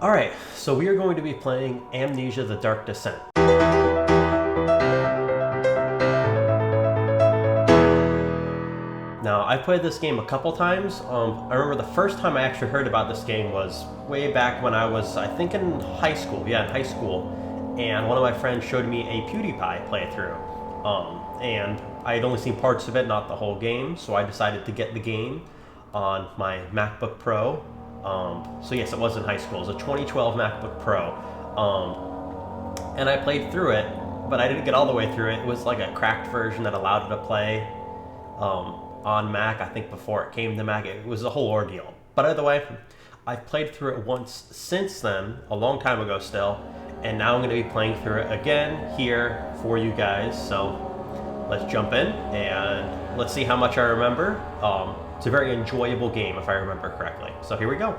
Alright, so we are going to be playing Amnesia: The Dark Descent. Now, I've played this game a couple times. I remember the first time I actually heard about this game was way back when I was, I think, in high school. Yeah, in high school. And one of my friends showed me a PewDiePie playthrough. And I had only seen parts of it, not the whole game, so I decided to get the game on my MacBook Pro. So yes, it was in high school. It was a 2012 MacBook Pro. And I played through it, but I didn't get all the way through it. It was like a cracked version that allowed it to play on Mac, I think before it came to Mac. It was a whole ordeal. But either way, I've played through it once since then, a long time ago still, and now I'm going to be playing through it again here for you guys. So let's jump in and let's see how much I remember. It's a very enjoyable game if I remember correctly. So here we go.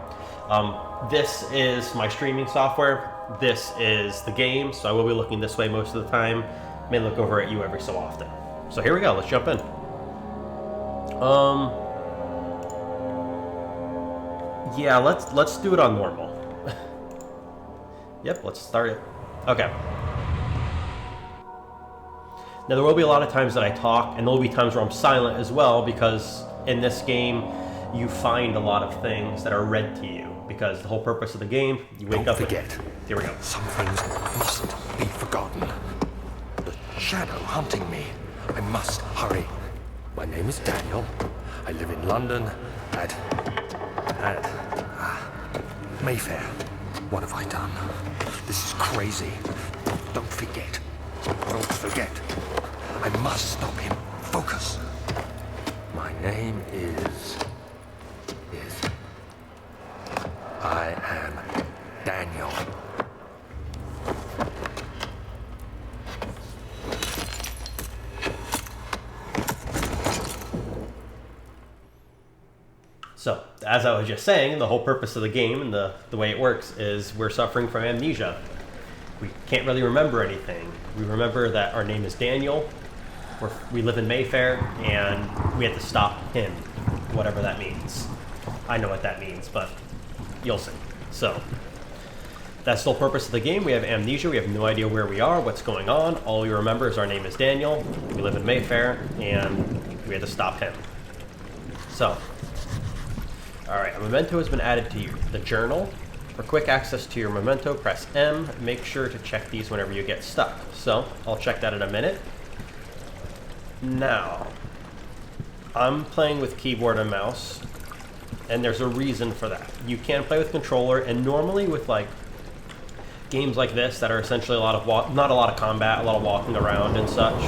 This is my streaming software. This is the game, so I will be looking this way most of the time. May look over at you every so often. So here we go, let's jump in. Yeah, let's do it on normal. Yep, let's start it. Okay. Now there will be a lot of times that I talk, and there will be times where I'm silent as well, because in this game you find a lot of things that are read to you, because the whole purpose of the game, you wake up. Don't forget. Here we go. Some things mustn't be forgotten. The shadow hunting me. I must hurry. My name is Daniel. I live in London at Mayfair. What have I done? This is crazy. Don't forget. Don't forget. I must stop him. Focus. My name is... I am Daniel. So, as I was just saying, the whole purpose of the game and the way it works is we're suffering from amnesia. We can't really remember anything. We remember that our name is Daniel, we live in Mayfair, and we have to stop him, whatever that means. I know what that means, but you'll see. So, that's the whole purpose of the game. We have amnesia, we have no idea where we are, what's going on. All we remember is our name is Daniel, we live in Mayfair, and we have to stop him. So, alright, a memento has been added to the journal. For quick access to your memento, press M. Make sure to check these whenever you get stuck. So, I'll check that in a minute. Now, I'm playing with keyboard and mouse, and there's a reason for that. You can play with controller, and normally with like games like this that are essentially not a lot of combat, a lot of walking around and such,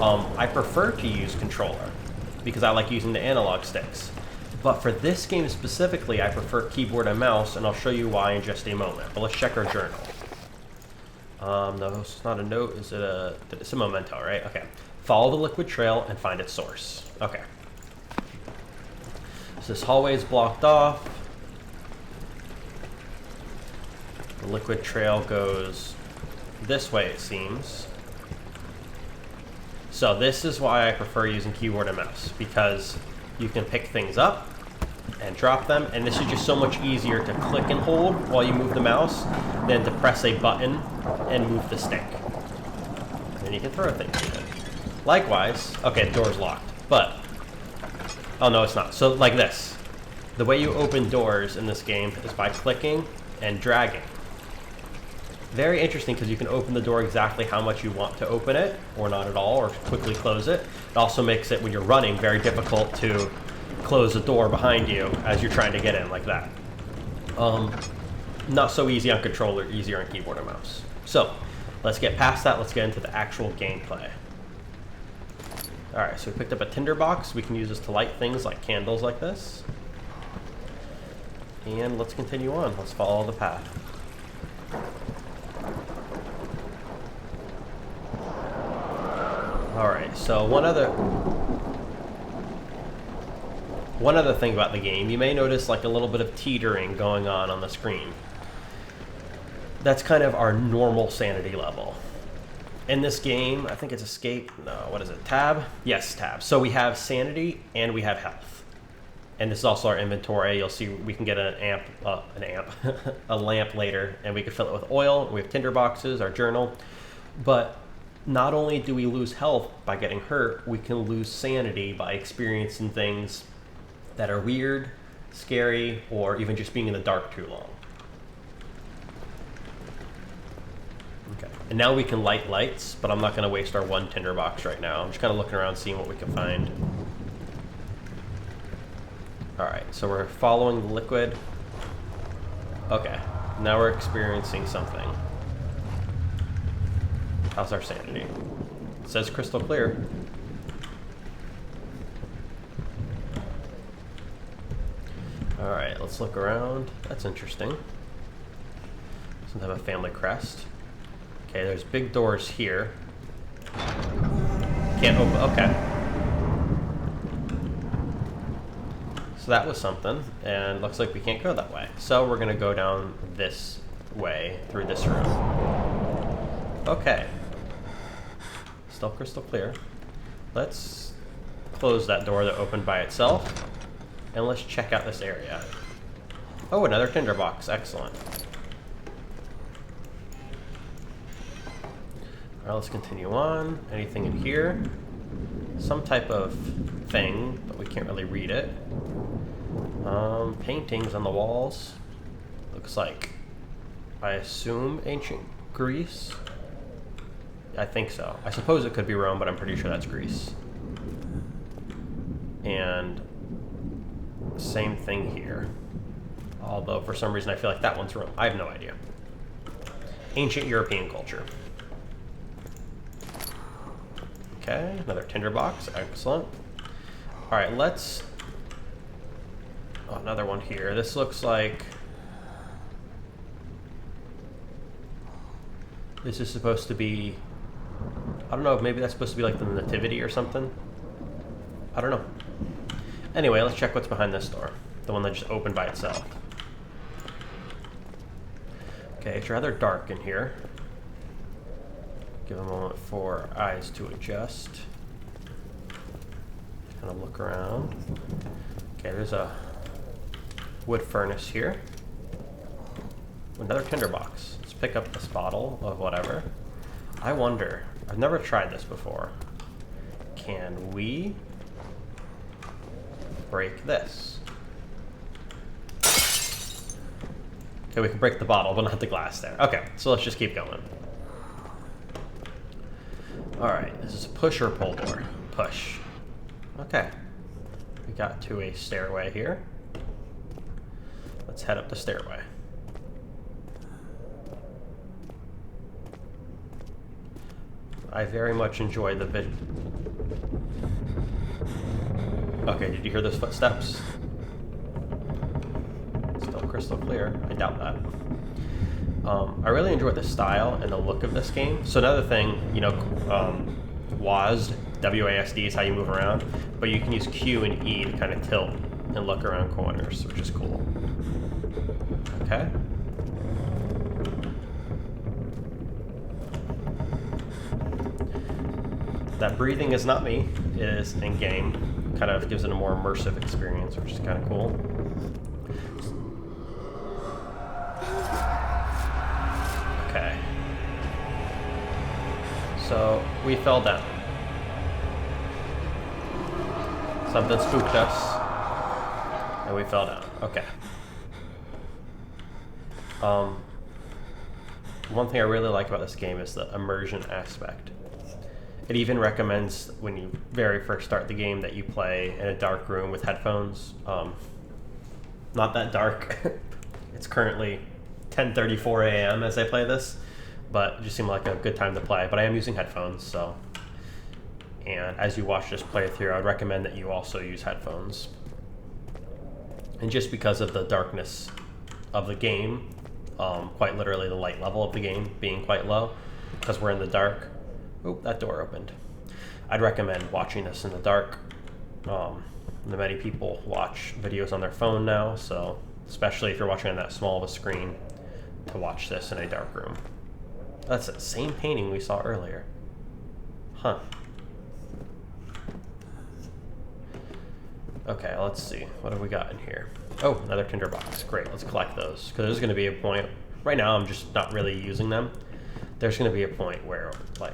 I prefer to use controller because I like using the analog sticks. But for this game specifically, I prefer keyboard and mouse, and I'll show you why in just a moment. But let's check our journal. No, it's not a note. Is it a... It's a memento, right? Okay. Follow the liquid trail and find its source. Okay. So this hallway is blocked off. The liquid trail goes this way, it seems. So this is why I prefer using keyboard and mouse, because you can pick things up and drop them, and this is just so much easier to click and hold while you move the mouse than to press a button and move the stick. And you can throw things even. Likewise, okay, the door's locked, but, oh no, it's not. So like this, the way you open doors in this game is by clicking and dragging. Very interesting, because you can open the door exactly how much you want to open it, or not at all, or quickly close it. It also makes it, when you're running, very difficult to close the door behind you as you're trying to get in, like that. Not so easy on controller, easier on keyboard and mouse. So, let's get past that, let's get into the actual gameplay. Alright, so we picked up a tinderbox. We can use this to light things like candles like this. And let's continue on, let's follow the path. Alright, so one other thing about the game, you may notice like a little bit of teetering going on the screen. That's kind of our normal sanity level. In this game, I think it's escape, no, what is it, tab? Yes, tab. So we have sanity and we have health. And this is also our inventory. You'll see we can get a lamp later, and we can fill it with oil. We have tinder boxes, our journal. But not only do we lose health by getting hurt, we can lose sanity by experiencing things that are weird, scary, or even just being in the dark too long. Okay, and now we can light lights, but I'm not going to waste our one tinder box right now. I'm just kind of looking around, seeing what we can find. Alright, so we're following the liquid. Okay, now we're experiencing something. How's our sanity? It says crystal clear. Alright, let's look around. That's interesting. Doesn't have a family crest. Okay, there's big doors here. Can't open, okay. So that was something, and looks like we can't go that way. So we're gonna go down this way, through this room. Okay. Still crystal clear. Let's close that door that opened by itself, and let's check out this area. Oh, another tinderbox, excellent. Alright, let's continue on. Anything in here? Some type of thing, but we can't really read it. Paintings on the walls. Looks like, I assume, ancient Greece. I think so. I suppose it could be Rome, but I'm pretty sure that's Greece. And same thing here. Although for some reason I feel like that one's Rome. I have no idea. Ancient European culture. Okay, another tinderbox. Excellent. Alright, let's... Oh, another one here. This looks like... This is supposed to be... I don't know, maybe that's supposed to be like the nativity or something? I don't know. Anyway, let's check what's behind this door. The one that just opened by itself. Okay, it's rather dark in here. Give a moment for eyes to adjust. Kind of look around. Okay, there's a wood furnace here. Another tinderbox. Let's pick up this bottle of whatever. I wonder, I've never tried this before. Can we break this? Okay, we can break the bottle, but not the glass there. Okay, so let's just keep going. Alright, this is a push or pull door? Push. Okay. We got to a stairway here. Let's head up the stairway. I very much enjoy the vid. Okay, did you hear those footsteps? Still crystal clear. I doubt that. I really enjoy the style and the look of this game. So another thing, you know, WASD, W-A-S-D is how you move around, but you can use Q and E to kind of tilt and look around corners, which is cool. Okay. That breathing is not me, it is in-game. Kind of gives it a more immersive experience, which is kind of cool. Okay. So, we fell down. Something spooked us, and we fell down. Okay. One thing I really like about this game is the immersion aspect. It even recommends when you very first start the game that you play in a dark room with headphones. Not that dark. It's currently 10:34 a.m. as I play this, but it just seemed like a good time to play. But I am using headphones, so. And as you watch this playthrough, I would recommend that you also use headphones. And just because of the darkness of the game, quite literally the light level of the game being quite low, because we're in the dark. Oh, that door opened. I'd recommend watching this in the dark. Many people watch videos on their phone now, so especially if you're watching on that small of a screen, to watch this in a dark room. That's the same painting we saw earlier. Huh. Okay, let's see. What have we got in here? Oh, another tinderbox. Great, let's collect those. Because there's going to be a point... Right now, I'm just not really using them. There's going to be a point where, like,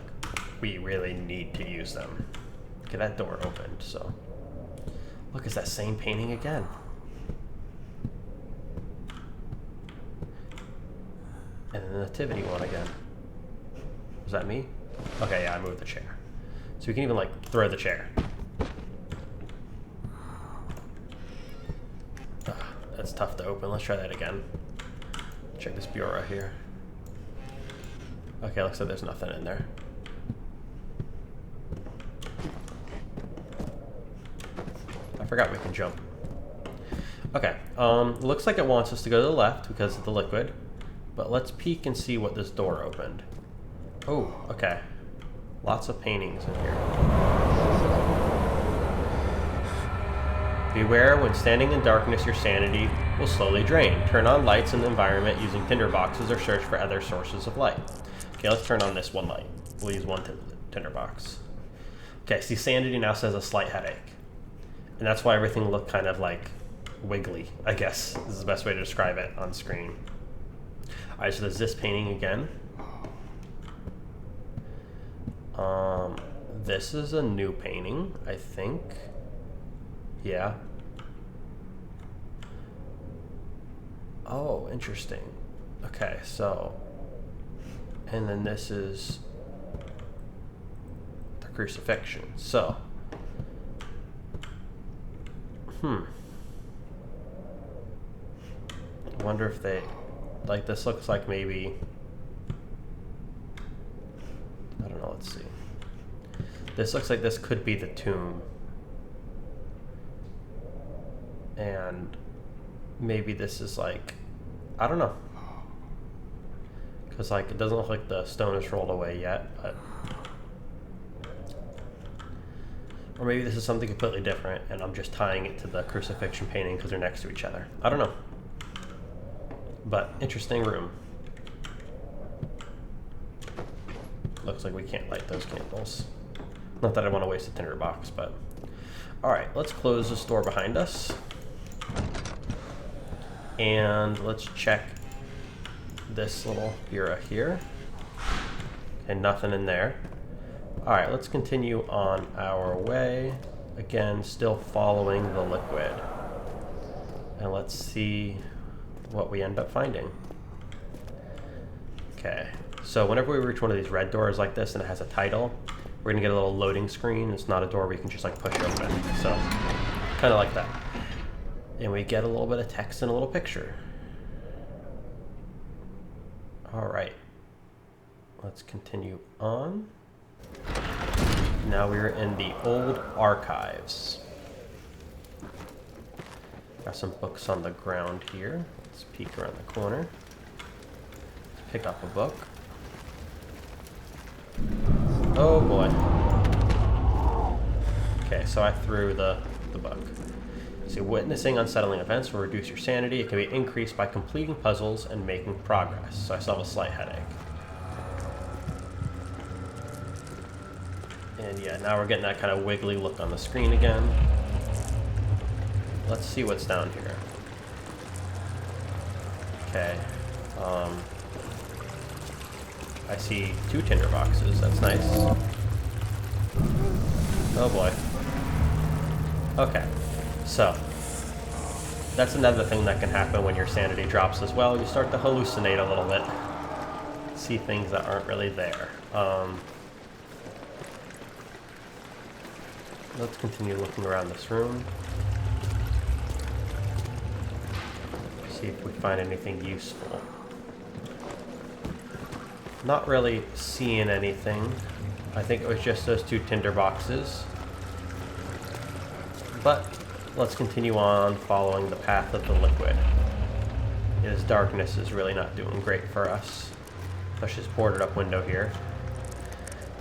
we really need to use them. Okay, that door opened, so... Look, it's that same painting again. And the nativity one again. Was that me? Okay, yeah, I moved the chair. So we can even, like, throw the chair. That's tough to open. Let's try that again. Check this bureau here. Okay, looks like there's nothing in there. I forgot we can jump. Okay, looks like it wants us to go to the left because of the liquid. But let's peek and see what this door opened. Oh, okay. Lots of paintings in here. Beware, when standing in darkness, your sanity will slowly drain. Turn on lights in the environment using tinderboxes or search for other sources of light. Okay, let's turn on this one light. We'll use one tinderbox. Okay, see, sanity now says a slight headache. And that's why everything looked kind of like wiggly, I guess. This is the best way to describe it on screen. Alright, so there's this painting again. This is a new painting, I think. Yeah. Oh, interesting. Okay, so... And then this is... the crucifixion. So... I wonder if they... Like, this looks like maybe... I don't know, let's see. This looks like this could be the tomb. And maybe this is like... I don't know. Because, like, it doesn't look like the stone is rolled away yet, but... Or maybe this is something completely different, and I'm just tying it to the crucifixion painting because they're next to each other. I don't know. But, interesting room. Looks like we can't light those candles. Not that I want to waste a tinderbox, but... Alright, let's close this door behind us. And let's check this little bureau here. Okay, nothing in there. Alright, let's continue on our way. Again, still following the liquid. And let's see what we end up finding. Okay, so whenever we reach one of these red doors like this and it has a title, we're gonna get a little loading screen. It's not a door we can just like push open. So, kind of like that. And we get a little bit of text and a little picture. Alright. Let's continue on. Now we're in the old archives. Got some books on the ground here. Let's peek around the corner. Let's pick up a book. Oh boy. Okay, so I threw the book. See, witnessing unsettling events will reduce your sanity. It can be increased by completing puzzles and making progress. So I still have a slight headache. And yeah, now we're getting that kind of wiggly look on the screen again. Let's see what's down here. Okay. I see 2 tinder boxes. That's nice. Oh boy. Okay. So, that's another thing that can happen when your sanity drops as well. You start to hallucinate a little bit. See things that aren't really there. Let's continue looking around this room. See if we find anything useful. Not really seeing anything. I think it was just those 2 tinder boxes. But let's continue on following the path of the liquid. This darkness is really not doing great for us. Especially this boarded up window here.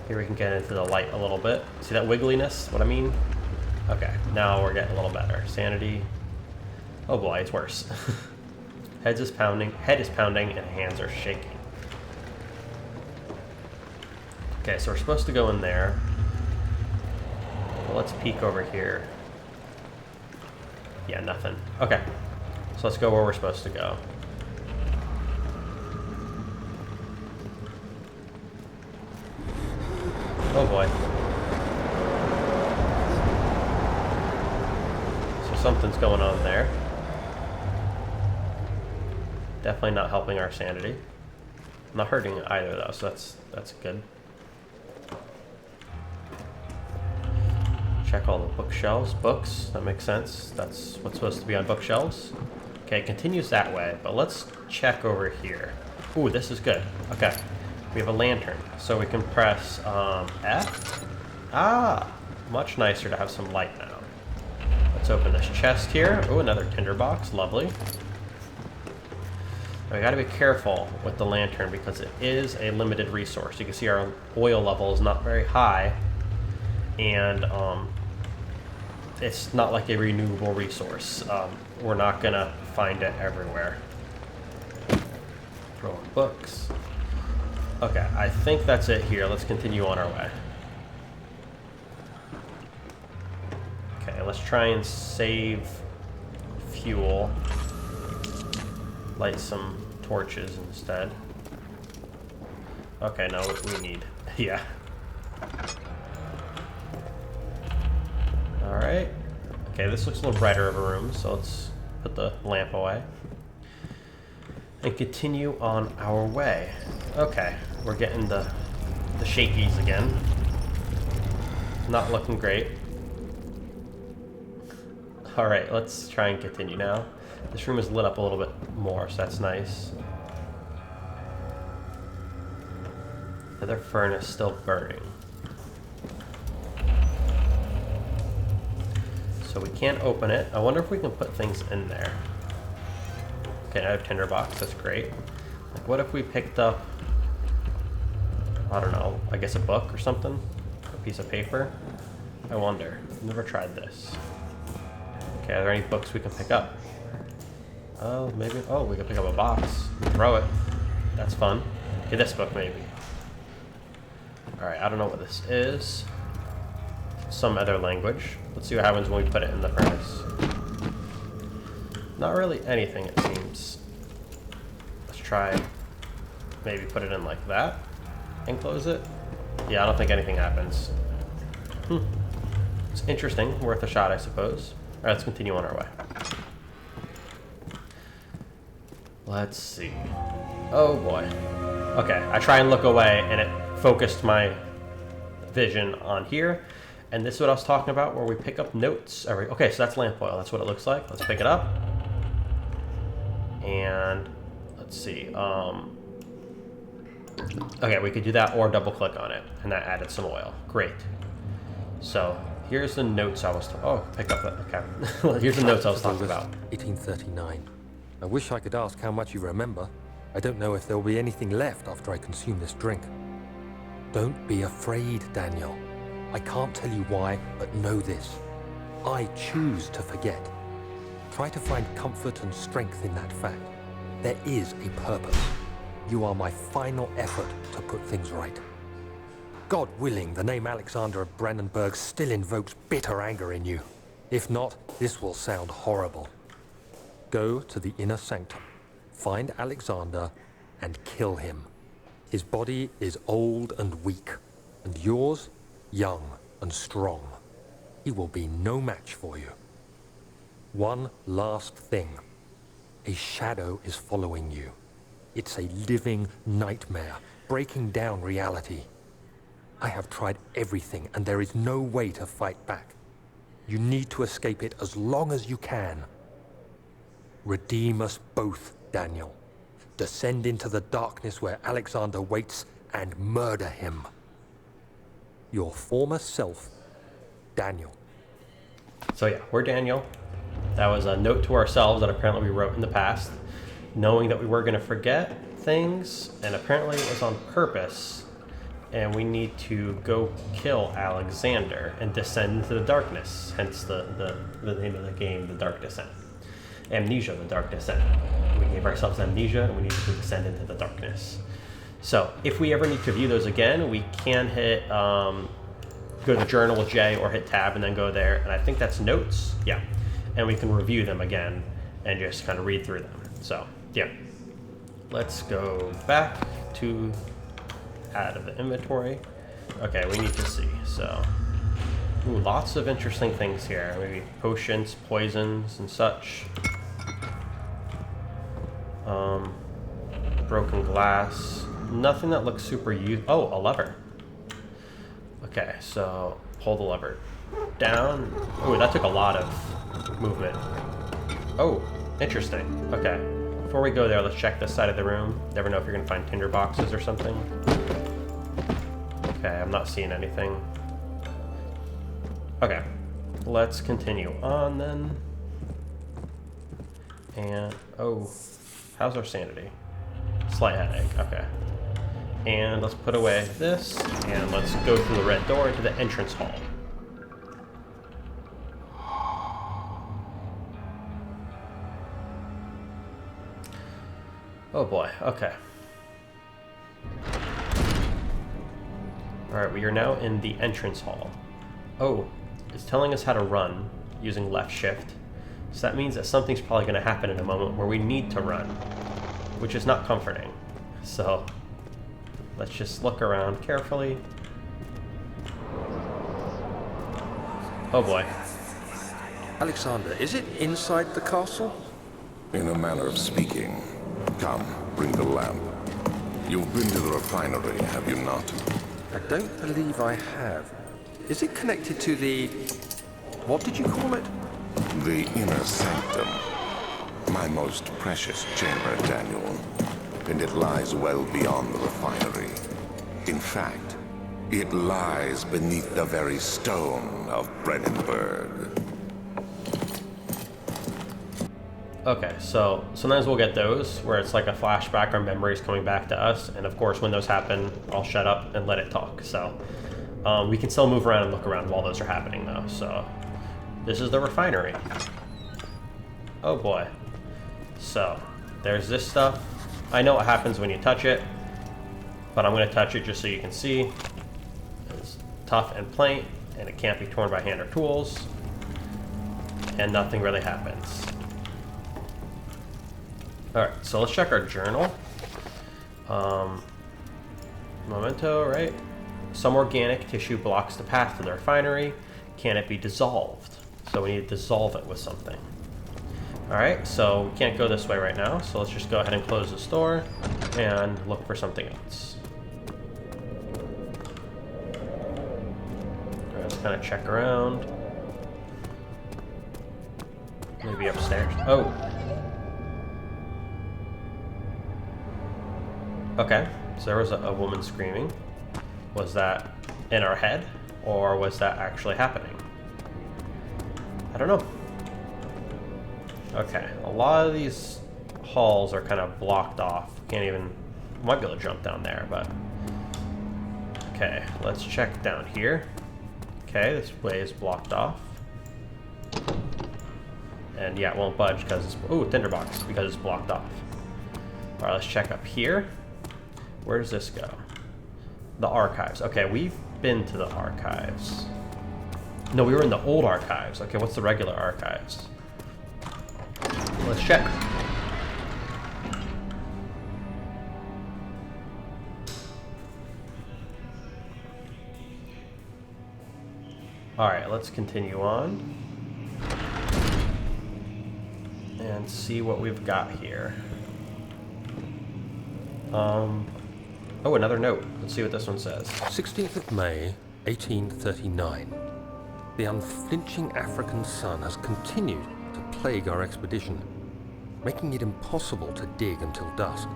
Here we can get into the light a little bit. See that wiggliness? What I mean? Okay, now we're getting a little better. Sanity. Oh boy, it's worse. Head is pounding, and hands are shaking. Okay, so we're supposed to go in there. Well, let's peek over here. Yeah, nothing. Okay. So let's go where we're supposed to go. Oh boy. So something's going on there. Definitely not helping our sanity. Not hurting either though, so that's good. Check all the bookshelves. Books, that makes sense. That's what's supposed to be on bookshelves. Okay, it continues that way, but let's check over here. Ooh, this is good. Okay, we have a lantern, so we can press F. Ah, much nicer to have some light now. Let's open this chest here. Ooh, another tinderbox, lovely. Now we gotta be careful with the lantern because it is a limited resource. You can see our oil level is not very high, and it's not like a renewable resource. We're not gonna find it everywhere. Throw in books. Okay, I think that's it here. Let's continue on our way. Okay, let's try and save fuel. Light some torches instead. Okay, no, we need, yeah. Alright. Okay, this looks a little brighter of a room, so let's put the lamp away. And continue on our way. Okay, we're getting the shakies again. Not looking great. Alright, let's try and continue now. This room is lit up a little bit more, so that's nice. The other furnace still burning. So we can't open it. I wonder if we can put things in there. Okay, another tinderbox, that's great. Like, what if we picked up, I don't know, I guess a book or something? A piece of paper? I wonder. I've never tried this. Okay, are there any books we can pick up? Oh, maybe. Oh, we can pick up a box. Throw it. That's fun. Okay, this book maybe. Alright, I don't know what this is. Some other language. Let's see what happens when we put it in the furnace. Not really anything, it seems. Let's try maybe put it in like that and close it. Yeah, I don't think anything happens. It's interesting. Worth a shot, I suppose. Alright, let's continue on our way. Let's see. Oh boy. Okay, I try and look away and it focused my vision on here. And this is what I was talking about, where we pick up notes every... Okay, so that's lamp oil. That's what it looks like. Let's pick it up. And let's see. Okay, we could do that or double click on it. And that added some oil. Great. So here's the notes I was... Oh, pick up that. Okay. Here's the notes I was talking about. 1839. I wish I could ask how much you remember. I don't know if there will be anything left after I consume this drink. Don't be afraid, Daniel. I can't tell you why, but know this. I choose to forget. Try to find comfort and strength in that fact. There is a purpose. You are my final effort to put things right. God willing, the name Alexander of Brandenburg still invokes bitter anger in you. If not, this will sound horrible. Go to the inner sanctum, find Alexander, and kill him. His body is old and weak, and yours, young and strong. He will be no match for you. One last thing. A shadow is following you. It's a living nightmare, breaking down reality. I have tried everything, and there is no way to fight back. You need to escape it as long as you can. Redeem us both, Daniel. Descend into the darkness where Alexander waits and murder him. Your former self, Daniel. So yeah, we're Daniel. That was a note to ourselves that apparently we wrote in the past, knowing that we were going to forget things, and apparently it was on purpose. And we need to go kill Alexander and descend into the darkness, hence the name of the game, The Dark Descent. Amnesia, The Dark Descent. We gave ourselves amnesia, and we need to descend into the darkness. So, if we ever need to view those again, we can hit, go to Journal with J or hit Tab and then go there. And I think that's Notes. Yeah. and we can review them again and just kind of read through them. So yeah, let's go back to add to the inventory. Okay, we need to see. So, ooh, lots of interesting things here. Maybe potions, poisons, and such. Broken glass. Nothing that looks super Oh, a lever. Okay, so pull the lever down. Oh, that took a lot of movement. Oh, interesting. Okay, before we go there, let's check this side of the room. Never know if you're gonna find tinder boxes or something. Okay, I'm not seeing anything. Okay, let's continue on then. And, oh, how's our sanity? Slight headache, okay. And let's put away this, and let's go through the red door into the entrance hall. Oh boy, okay. Alright, we are now in the entrance hall. Oh, it's telling us how to run using left shift. So that means that something's probably going to happen in a moment where we need to run, which is not comforting. So let's just look around carefully. Oh boy. Alexander, is it inside the castle? In a manner of speaking. Come, bring the lamp. You've been to the refinery, have you not? I don't believe I have. Is it connected to the... what did you call it? The inner sanctum. My most precious chamber, Daniel. And it lies well beyond the refinery. In fact, it lies beneath the very stone of Brennenburg. Okay, so sometimes we'll get those where it's like a flashback or memories coming back to us, and of course when those happen, I'll shut up and let it talk. So we can still move around and look around while those are happening though. So this is the refinery. Oh boy. So there's this stuff. I know what happens when you touch it, but I'm going to touch it just so you can see. It's tough and plain, and it can't be torn by hand or tools, and nothing really happens. Alright, so let's check our journal. Memento, right? Some organic tissue blocks the path to the refinery. Can it be dissolved? So we need to dissolve it with something. Alright, so we can't go this way right now, so let's just go ahead and close this door and look for something else. Alright, let's kind of check around. Maybe upstairs. Oh! Okay, so there was a woman screaming. Was that in our head, or was that actually happening? I don't know. Okay, a lot of these halls are kind of blocked off. Can't even... might be able to jump down there, but... Okay, let's check down here. Okay, this way is blocked off. And yeah, it won't budge because it's... ooh, tinderbox, because it's blocked off. Alright, let's check up here. Where does this go? The archives. Okay, we've been to the archives. No, we were in the old archives. Okay, what's the regular archives? Let's check. Alright, let's continue on. And see what we've got here. Oh, another note. Let's see what this one says. 16th of May, 1839. The unflinching African sun has continued to plague our expedition, making it impossible to dig until dusk.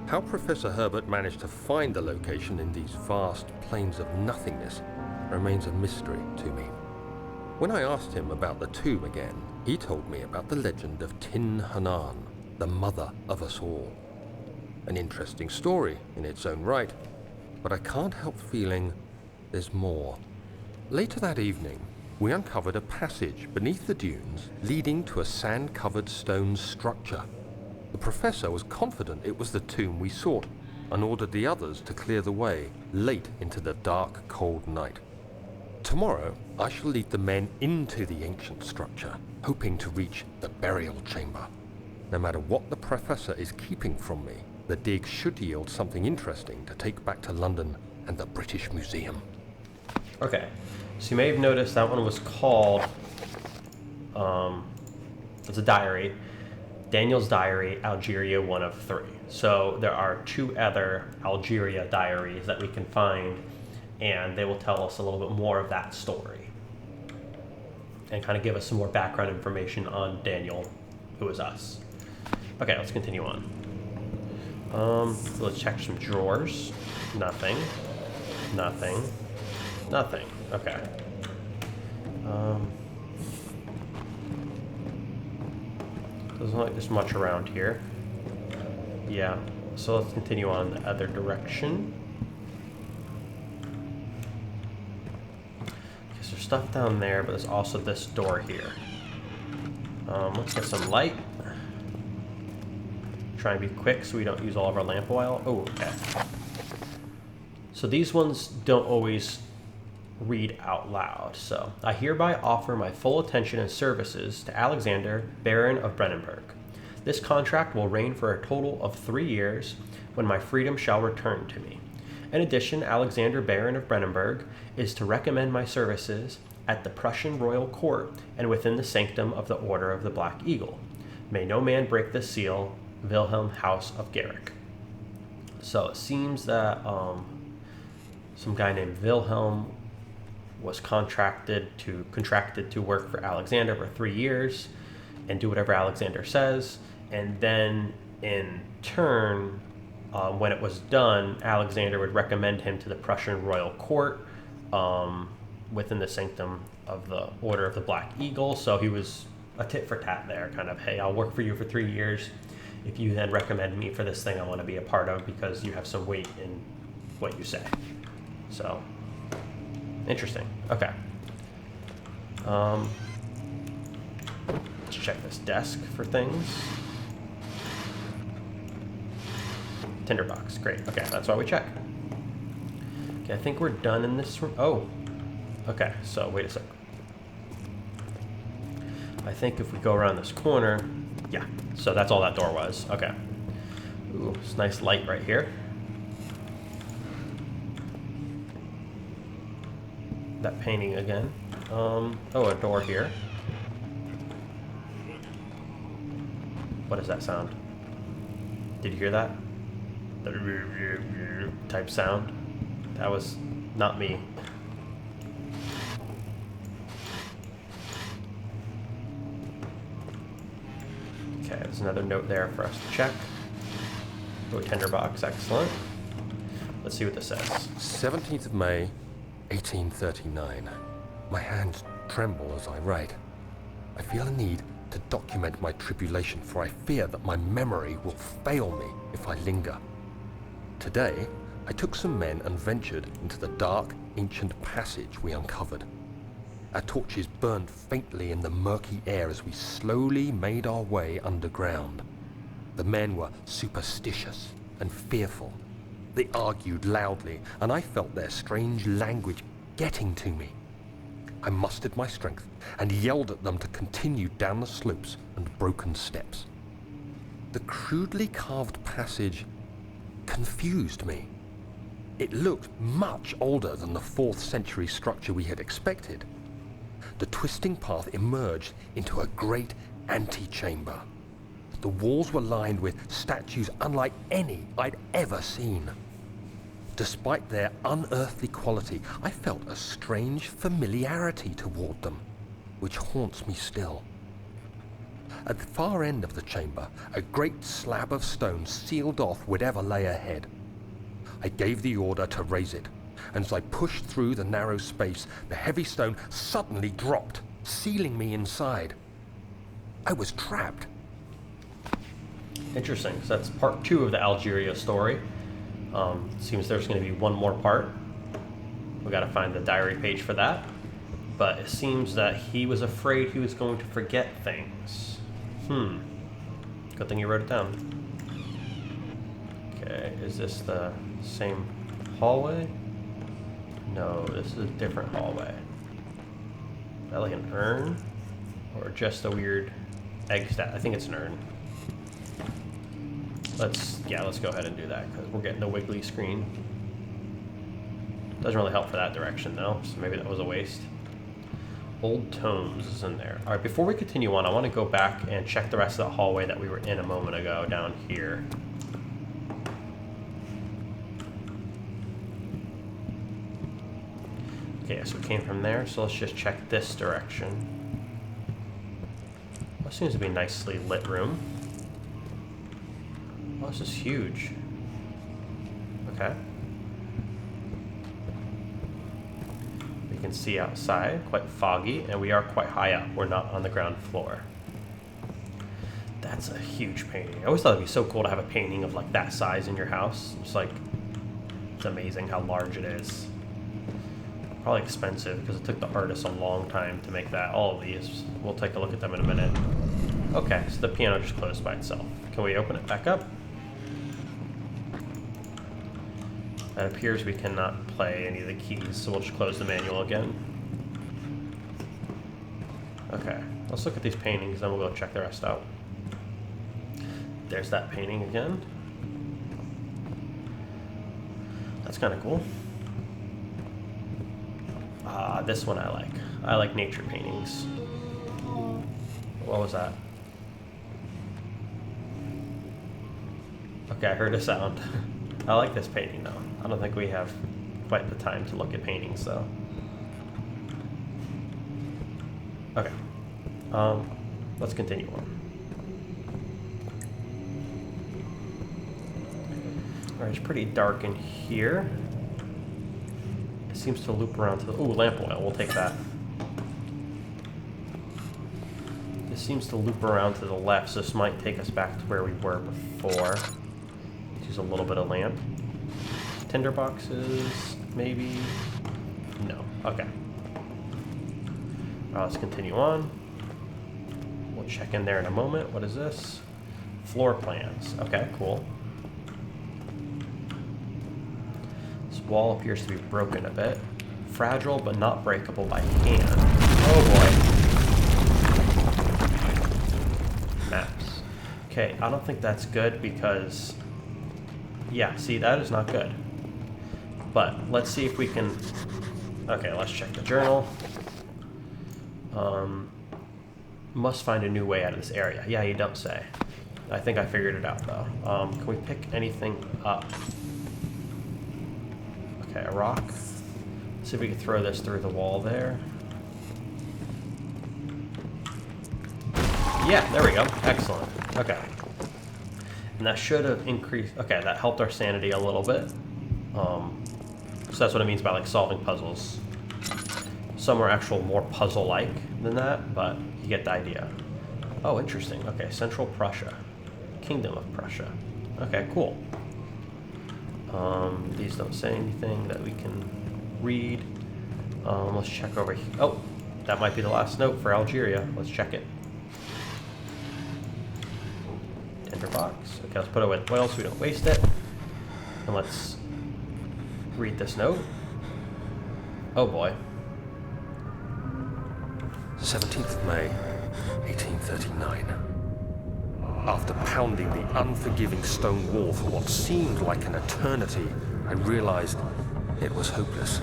How Professor Herbert managed to find the location in these vast plains of nothingness remains a mystery to me. When I asked him about the tomb again, he told me about the legend of Tin Hanan, the mother of us all. An interesting story in its own right, but I can't help feeling there's more. Later that evening, we uncovered a passage beneath the dunes leading to a sand-covered stone structure. The professor was confident it was the tomb we sought and ordered the others to clear the way late into the dark, cold night. Tomorrow, I shall lead the men into the ancient structure, hoping to reach the burial chamber. No matter what the Professor is keeping from me, the dig should yield something interesting to take back to London and the British Museum. Okay, so you may have noticed that one was called, it's a diary, Daniel's Diary, Algeria 1 of 3. So there are 2 other Algeria diaries that we can find, and they will tell us a little bit more of that story and kind of give us some more background information on Daniel, who is us. Okay, let's continue on. Let's check some drawers. Nothing. Nothing. Nothing. Okay. Doesn't look like there's much around here. Yeah. So let's continue on the other direction. Because there's stuff down there, but there's also this door here. Let's get some light. Try and be quick so we don't use all of our lamp oil. Oh, okay. So these ones don't always read out loud. So, I hereby offer my full attention and services to Alexander, Baron of Brennenburg. This contract will reign for a total of 3 years, when my freedom shall return to me. In addition, Alexander, Baron of Brennenburg, is to recommend my services at the Prussian royal court and within the sanctum of the Order of the Black Eagle. May no man break this seal. Wilhelm House of Gettr. So it seems that some guy named Wilhelm was contracted to work for Alexander for 3 years and do whatever Alexander says, and then in turn, when it was done, Alexander would recommend him to the Prussian royal court within the sanctum of the Order of the Black Eagle. So he was a tit for tat there, kind of, hey, I'll work for you for 3 years. If you then recommend me for this thing I want to be a part of because you have some weight in what you say. So, interesting. Okay. Let's check this desk for things. Tinderbox, great. Okay, that's why we check. Okay, I think we're done in this room. Oh, okay, so wait a sec. I think if we go around this corner, yeah, so that's all that door was. Okay. Ooh, it's nice light right here. That painting again. Oh, a door here. What is that sound? Did you hear that? The type sound? That was not me. Okay, there's another note there for us to check. Oh, tinderbox, excellent. Let's see what this says. 17th of May, 1839. My hands tremble as I write. I feel a need to document my tribulation, for I fear that my memory will fail me if I linger. Today, I took some men and ventured into the dark, ancient passage we uncovered. Our torches burned faintly in the murky air as we slowly made our way underground. The men were superstitious and fearful. They argued loudly, and I felt their strange language getting to me. I mustered my strength and yelled at them to continue down the slopes and broken steps. The crudely carved passage confused me. It looked much older than the 4th century structure we had expected. The twisting path emerged into a great antechamber. The walls were lined with statues unlike any I'd ever seen. Despite their unearthly quality, I felt a strange familiarity toward them, which haunts me still. At the far end of the chamber, a great slab of stone sealed off whatever lay ahead. I gave the order to raise it, and as I pushed through the narrow space, the heavy stone suddenly dropped, sealing me inside. I was trapped. Interesting. So that's part 2 of the Algeria story. Seems there's going to be one more part. We got to find the diary page for that. But it seems that he was afraid he was going to forget things. Good thing you wrote it down. Okay, is this the same hallway? No, this is a different hallway. Is that like an urn? Or just a weird egg stat? I think it's an urn. Let's go ahead and do that because we're getting the wiggly screen. Doesn't really help for that direction though, so maybe that was a waste. Old tomes is in there. All right, before we continue on, I want to go back and check the rest of the hallway that we were in a moment ago down here. Okay, so we came from there, so let's just check this direction. That seems to be a nicely lit room. Oh, this is huge. Okay. We can see outside, quite foggy, and we are quite high up. We're not on the ground floor. That's a huge painting. I always thought it'd be so cool to have a painting of like that size in your house. It's like, it's amazing how large it is. Probably expensive because it took the artist a long time to make that. All of these. We'll take a look at them in a minute. Okay, so the piano just closed by itself. Can we open it back up? It appears we cannot play any of the keys, so we'll just close the manual again. Okay, let's look at these paintings, then we'll go check the rest out. There's that painting again. That's kind of cool. This one I like. I like nature paintings. What was that? Okay, I heard a sound. I like this painting though. I don't think we have quite the time to look at paintings though. Okay. Let's continue on. Alright, it's pretty dark in here. It seems to loop around to the... Ooh, lamp oil. We'll take that. This seems to loop around to the left, so this might take us back to where we were before. Let's use a little bit of lamp. Tinder boxes, maybe? No. Okay. Let's continue on. We'll check in there in a moment. What is this? Floor plans. Okay, cool. This wall appears to be broken a bit. Fragile, but not breakable by hand. Oh boy. Maps. Okay, I don't think that's good because... Yeah, see, that is not good. But let's see if we can... Okay, let's check the journal. Must find a new way out of this area. Yeah, you don't say. I think I figured it out, though. Can we pick anything up? Okay, a rock. Let's see if we can throw this through the wall there. Yeah, there we go. Excellent. Okay. And that should have increased... Okay, that helped our sanity a little bit. So that's what it means by, like, solving puzzles. Some are actual more puzzle-like than that, but you get the idea. Oh, interesting. Okay, Central Prussia. Kingdom of Prussia. Okay, cool. These don't say anything that we can read. Let's check over here. Oh, that might be the last note for Algeria. Let's check it. Box. Okay, let's put it with oil so we don't waste it. And let's read this note. Oh boy. 17th of May, 1839. After pounding the unforgiving stone wall for what seemed like an eternity, I realized it was hopeless.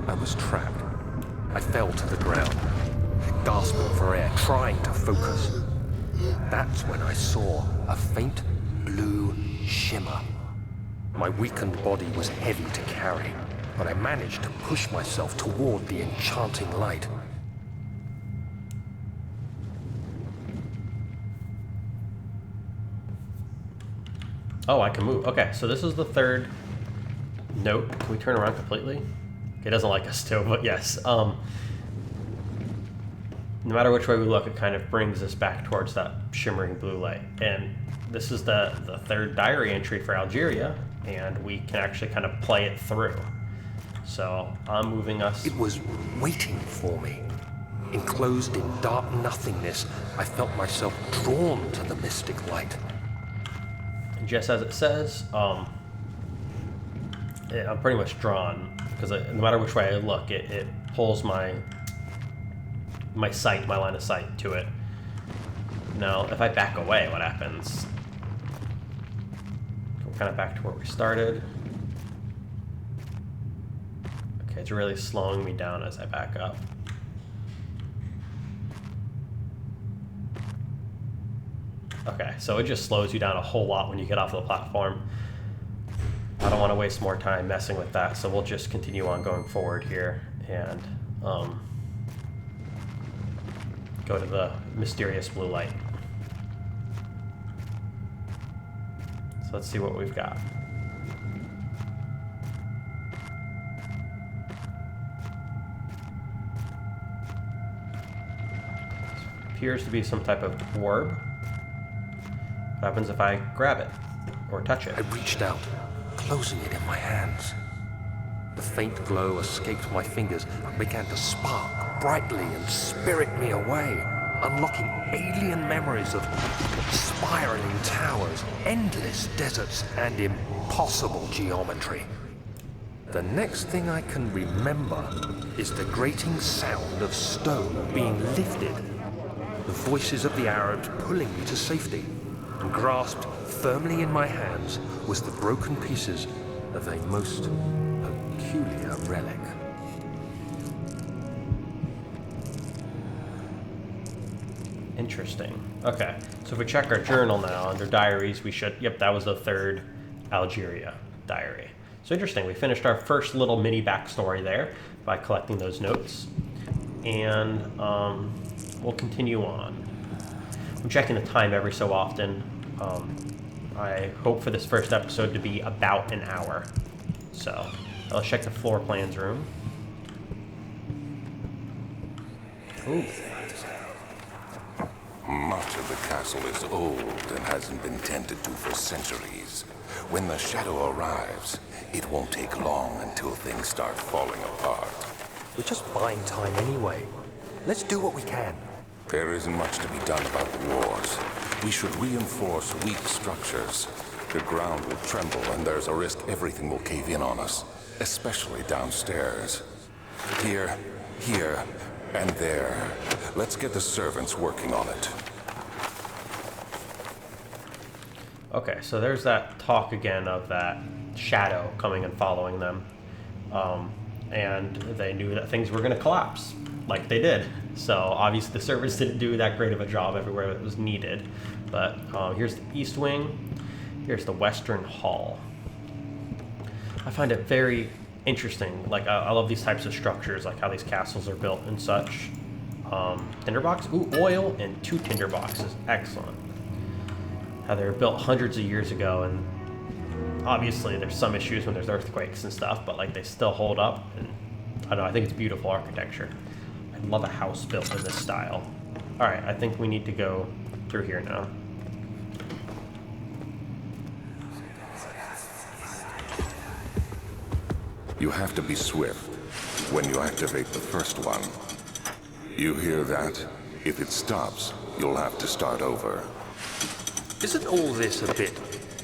I was trapped. I fell to the ground, gasping for air, trying to focus. That's when I saw a faint blue shimmer. My weakened body was heavy to carry, but I managed to push myself toward the enchanting light. Oh, I can move. Okay, so this is the third note. Can we turn around completely? It doesn't like us to, but yes. No matter which way we look, it kind of brings us back towards that shimmering blue light. And this is the third diary entry for Algeria, and we can actually kind of play it through. So I'm moving us... It was waiting for me. Enclosed in dark nothingness, I felt myself drawn to the mystic light. And just as it says, I'm pretty much drawn, because no matter which way I look, it pulls my my line of sight to it. Now, if I back away, what happens? We're kind of back to where we started. Okay, it's really slowing me down as I back up. Okay, so it just slows you down a whole lot when you get off the platform. I don't want to waste more time messing with that, so we'll just continue on going forward here and go to the mysterious blue light. So let's see what we've got. This appears to be some type of orb. What happens if I grab it or touch it? I reached out, closing it in my hands. The faint glow escaped my fingers and began to spark brightly and spirit me away, unlocking alien memories of spiraling towers, endless deserts, and impossible geometry. The next thing I can remember is the grating sound of stone being lifted, the voices of the Arabs pulling me to safety, and grasped firmly in my hands was the broken pieces of a most peculiar relic. Interesting. Okay, so if we check our journal now, under diaries, we should... Yep, that was the third Algeria diary. So interesting, we finished our first little mini backstory there by collecting those notes. And we'll continue on. I'm checking the time every so often. I hope for this first episode to be about an hour. So, let's check the floor plans room. Ooh. Much of the castle is old and hasn't been tended to for centuries. When the shadow arrives, it won't take long until things start falling apart. We're just buying time anyway. Let's do what we can. There isn't much to be done about the wars. We should reinforce weak structures. The ground will tremble and there's a risk everything will cave in on us, especially downstairs. Here, and there. Let's get the servants working on it. Okay, so there's that talk again of that shadow coming and following them. And they knew that things were going to collapse, like they did. So obviously the servants didn't do that great of a job everywhere that was needed. But here's the east wing. Here's the western hall. I find it very interesting. Like, I love these types of structures, like how these castles are built and such. Tinderbox? Ooh, oil and 2 tinderboxes. Excellent. How they were built hundreds of years ago, and obviously there's some issues when there's earthquakes and stuff, but like they still hold up, and I don't know, I think it's beautiful architecture. I'd love a house built in this style. Alright, I think we need to go through here now. You have to be swift when you activate the first one. You hear that? If it stops, you'll have to start over. Isn't all this a bit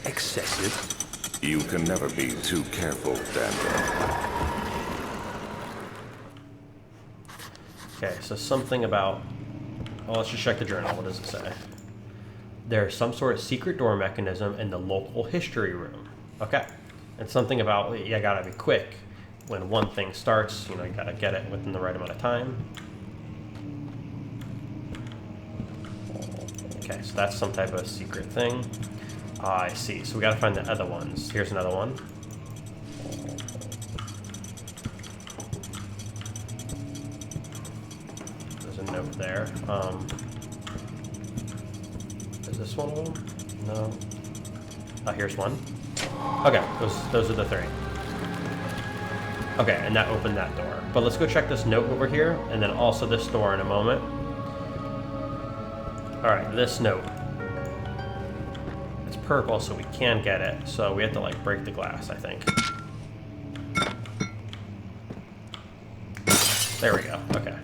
excessive? You can never be too careful, Daniel. Okay, so something about... Well, let's just check the journal. What does it say? There's some sort of secret door mechanism in the local history room. Okay. And something about, you gotta be quick. When one thing starts, you know, you gotta get it within the right amount of time. Okay, so that's some type of secret thing. I see. So we gotta find the other ones. Here's another one. There's a note there. Is this one of them? No. Oh, here's one. Okay, those are the 3. Okay, and that opened that door. But let's go check this note over here, and then also this door in a moment. Alright, this note. It's purple, so we can get it. So we have to, like, break the glass, I think. There we go, okay.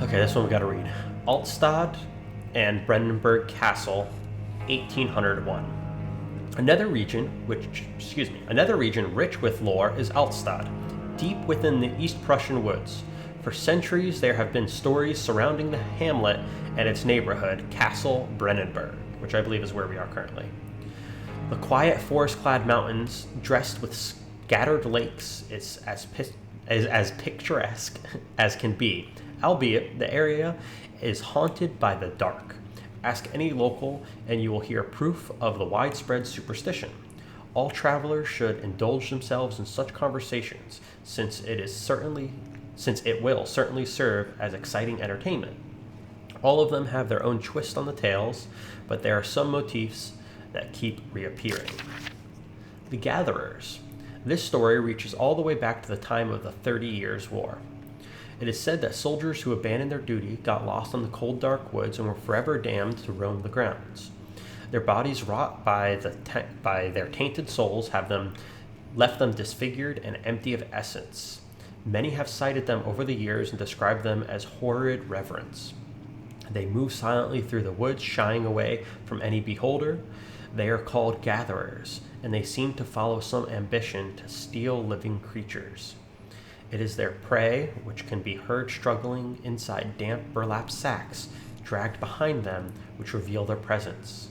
Okay, this one we gotta read. Altstadt and Brandenburg Castle, 1801. Another region rich with lore is Altstadt, deep within the East Prussian woods. For centuries, there have been stories surrounding the hamlet and its neighborhood, Castle Brennenburg, which I believe is where we are currently. The quiet forest-clad mountains, dressed with scattered lakes, is as picturesque as can be, albeit the area is haunted by the dark. Ask any local, and you will hear proof of the widespread superstition. All travelers should indulge themselves in such conversations, since it will certainly serve as exciting entertainment. All of them have their own twist on the tales, but there are some motifs that keep reappearing. The Gatherers. This story reaches all the way back to the time of the 30 Years' War. It is said that soldiers who abandoned their duty got lost in the cold, dark woods and were forever damned to roam the grounds. Their bodies, wrought by their tainted souls, left them disfigured and empty of essence. Many have cited them over the years and described them as horrid reverence. They move silently through the woods, shying away from any beholder. They are called gatherers, and they seem to follow some ambition to steal living creatures. It is their prey, which can be heard struggling inside damp burlap sacks, dragged behind them, which reveal their presence.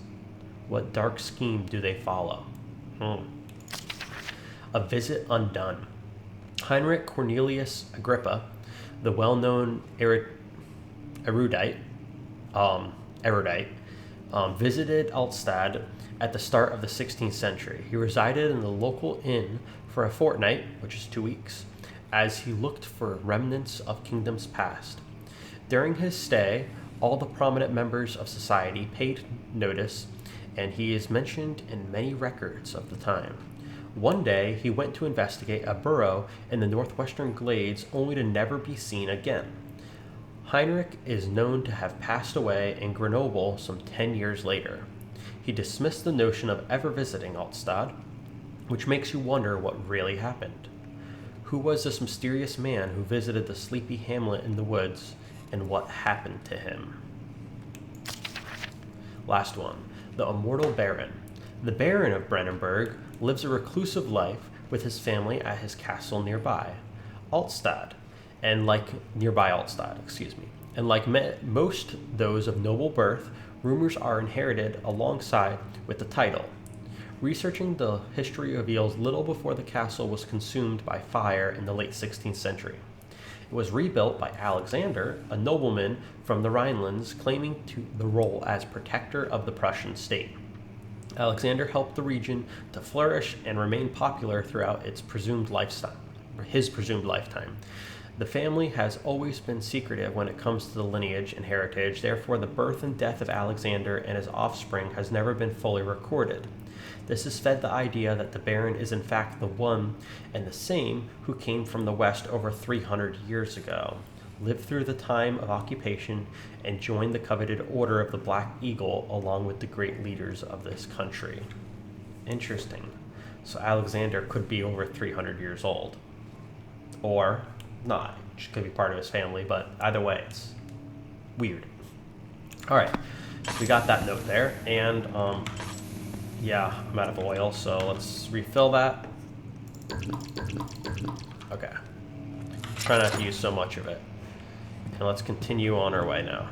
What dark scheme do they follow? A visit undone. Heinrich Cornelius Agrippa, the well-known erudite, visited Altstadt at the start of the 16th century. He resided in the local inn for a fortnight, which is 2 weeks, as he looked for remnants of kingdoms past. During his stay, all the prominent members of society paid notice, and he is mentioned in many records of the time. One day, he went to investigate a burrow in the northwestern glades, only to never be seen again. Heinrich is known to have passed away in Grenoble some 10 years later. He dismissed the notion of ever visiting Altstadt, which makes you wonder what really happened. Who was this mysterious man who visited the sleepy hamlet in the woods, and what happened to him? Last one, the Immortal Baron. The Baron of Brennenburg lives a reclusive life with his family at his castle nearby Altstadt, and like most those of noble birth, rumors are inherited alongside with the title. Researching the history reveals little before the castle was consumed by fire in the late 16th century. It was rebuilt by Alexander, a nobleman from the Rhinelands, claiming the role as protector of the Prussian state. Alexander helped the region to flourish and remain popular throughout his presumed lifetime. The family has always been secretive when it comes to the lineage and heritage, therefore the birth and death of Alexander and his offspring has never been fully recorded. This has fed the idea that the Baron is in fact the one and the same who came from the West over 300 years ago, lived through the time of occupation, and joined the coveted Order of the Black Eagle along with the great leaders of this country. Interesting. So Alexander could be over 300 years old. Or not. It could be part of his family, but either way, it's weird. Alright, we got that note there, and yeah, I'm out of oil, so let's refill that. Okay. Try not to use so much of it. And let's continue on our way now.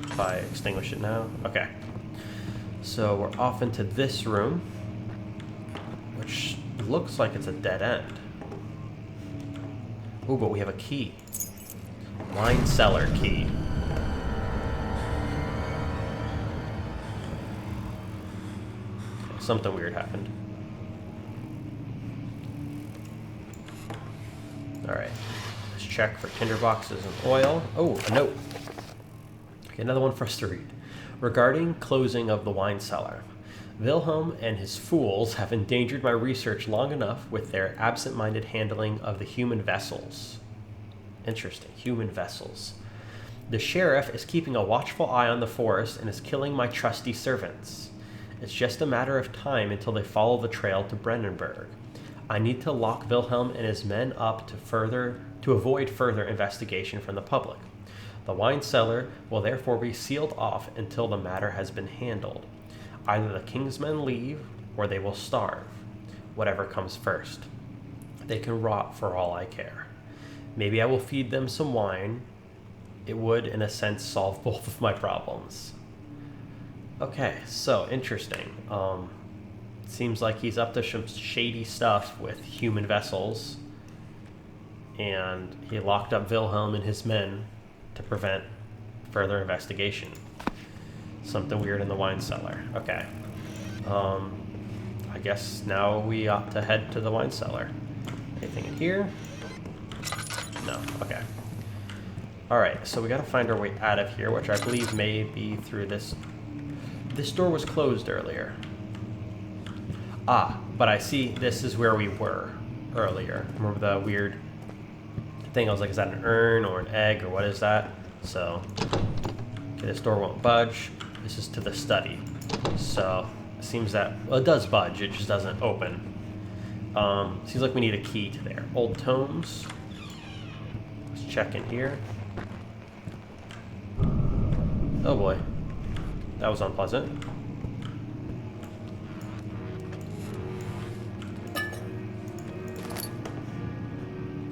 If I extinguish it now. Okay. So we're off into this room, which looks like it's a dead end. Ooh, but we have a key. Wine cellar key. Something weird happened. Alright. Let's check for tinderboxes and oil. Oh, a note. Okay, another one for us to read. Regarding closing of the wine cellar. Wilhelm and his fools have endangered my research long enough with their absent-minded handling of the human vessels. Interesting. Human vessels. The sheriff is keeping a watchful eye on the forest and is killing my trusty servants. It's just a matter of time until they follow the trail to Brennenburg. I need to lock Wilhelm and his men up to avoid further investigation from the public. The wine cellar will therefore be sealed off until the matter has been handled. Either the king's men leave, or they will starve. Whatever comes first. They can rot for all I care. Maybe I will feed them some wine. It would, in a sense, solve both of my problems. Okay, so interesting. Seems like he's up to some shady stuff with human vessels. And he locked up Wilhelm and his men to prevent further investigation. Something weird in the wine cellar. Okay. I guess now we ought to head to the wine cellar. Anything in here? No. Okay. Alright, so we gotta find our way out of here, which I believe may be through this. This door was closed earlier. Ah, but I see this is where we were earlier. Remember the weird thing? I was like, is that an urn or an egg or what is that? So, okay, this door won't budge. This is to the study. So, it seems that, well, it does budge, it just doesn't open. Seems like we need a key to there. Old tomes. Let's check in here. Oh boy. That was unpleasant.